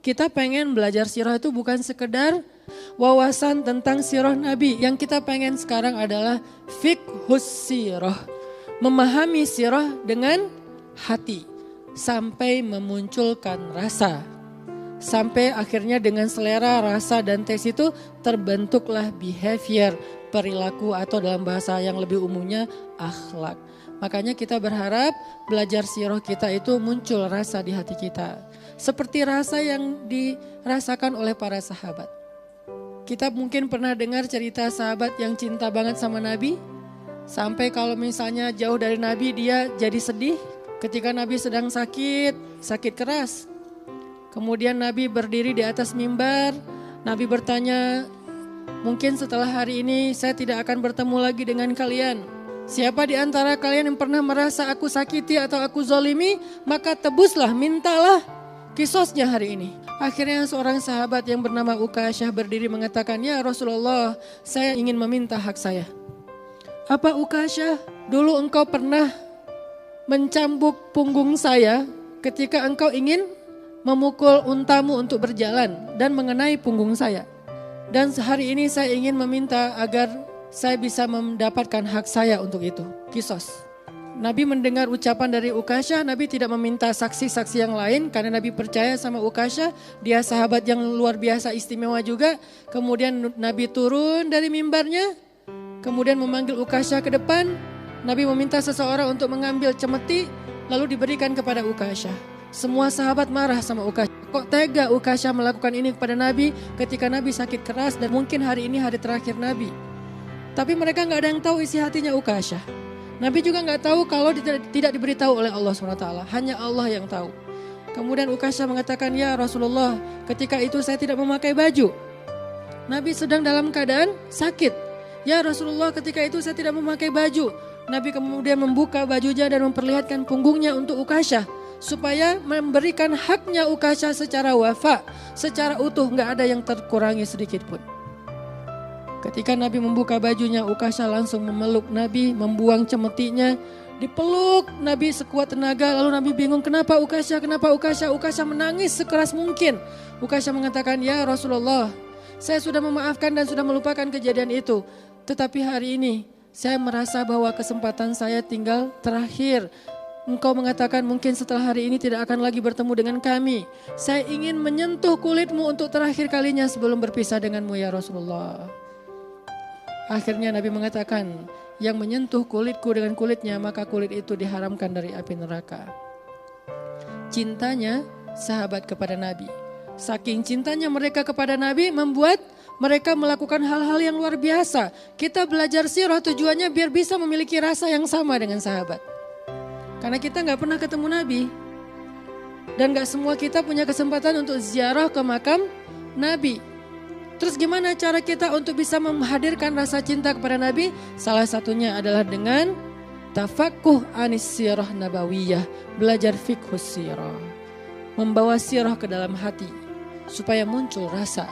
Kita pengen belajar sirah itu bukan sekedar wawasan tentang sirah Nabi. Yang kita pengen sekarang adalah fiqhus sirah. Memahami sirah dengan hati. Sampai memunculkan rasa. Sampai akhirnya dengan selera, rasa dan tes itu terbentuklah behavior, perilaku atau dalam bahasa yang lebih umumnya akhlak. Makanya kita berharap belajar sirah kita itu muncul rasa di hati kita. Seperti rasa yang dirasakan oleh para sahabat. Kita mungkin pernah dengar cerita sahabat yang cinta banget sama Nabi. Sampai kalau misalnya jauh dari Nabi dia jadi sedih. Ketika Nabi sedang sakit keras. Kemudian Nabi berdiri di atas mimbar. Nabi bertanya, mungkin setelah hari ini saya tidak akan bertemu lagi dengan kalian. Siapa di antara kalian yang pernah merasa aku sakiti atau aku zolimi, maka tebuslah, mintalah kisosnya hari ini. Akhirnya seorang sahabat yang bernama Ukasyah berdiri mengatakan, ya Rasulullah, saya ingin meminta hak saya. Apa Ukasyah? Dulu engkau pernah mencambuk punggung saya ketika engkau ingin memukul untamu untuk berjalan dan mengenai punggung saya. Dan hari ini saya ingin meminta agar saya bisa mendapatkan hak saya untuk itu. Kisos. Nabi mendengar ucapan dari Ukasyah, Nabi tidak meminta saksi-saksi yang lain karena Nabi percaya sama Ukasyah, dia sahabat yang luar biasa istimewa juga. Kemudian Nabi turun dari mimbarnya, kemudian memanggil Ukasyah ke depan. Nabi meminta seseorang untuk mengambil cemeti lalu diberikan kepada Ukasyah. Semua sahabat marah sama Ukasyah. Kok tega Ukasyah melakukan ini kepada Nabi ketika Nabi sakit keras dan mungkin hari ini hari terakhir Nabi. Tapi mereka gak ada yang tahu isi hatinya Ukasyah. Nabi juga gak tahu kalau tidak diberitahu oleh Allah SWT. Hanya Allah yang tahu. Kemudian Ukasyah mengatakan, ya Rasulullah, ketika itu saya tidak memakai baju. Nabi sedang dalam keadaan sakit. Ya Rasulullah, ketika itu saya tidak memakai baju. Nabi kemudian membuka bajunya dan memperlihatkan punggungnya untuk Ukasyah. Supaya memberikan haknya Ukasyah secara wafa. Secara utuh, gak ada yang terkurangi sedikit pun. Ketika Nabi membuka bajunya, Ukasyah langsung memeluk Nabi, membuang cemetinya, dipeluk Nabi sekuat tenaga. Lalu Nabi bingung, kenapa Ukasyah, kenapa Ukasyah? Ukasyah menangis sekeras mungkin. Ukasyah mengatakan, ya Rasulullah, saya sudah memaafkan dan sudah melupakan kejadian itu. Tetapi hari ini, saya merasa bahwa kesempatan saya tinggal terakhir. Engkau mengatakan mungkin setelah hari ini tidak akan lagi bertemu dengan kami. Saya ingin menyentuh kulitmu untuk terakhir kalinya sebelum berpisah denganmu ya Rasulullah. Akhirnya Nabi mengatakan, yang menyentuh kulitku dengan kulitnya, maka kulit itu diharamkan dari api neraka. Cintanya sahabat kepada Nabi. Saking cintanya mereka kepada Nabi membuat mereka melakukan hal-hal yang luar biasa. Kita belajar sirah tujuannya biar bisa memiliki rasa yang sama dengan sahabat. Karena kita gak pernah ketemu Nabi. Dan gak semua kita punya kesempatan untuk ziarah ke makam Nabi. Terus gimana cara kita untuk bisa menghadirkan rasa cinta kepada Nabi? Salah satunya adalah dengan tafakuh anis sirah nabawiyah. Belajar fiqhus sirah. Membawa sirah ke dalam hati. Supaya muncul rasa.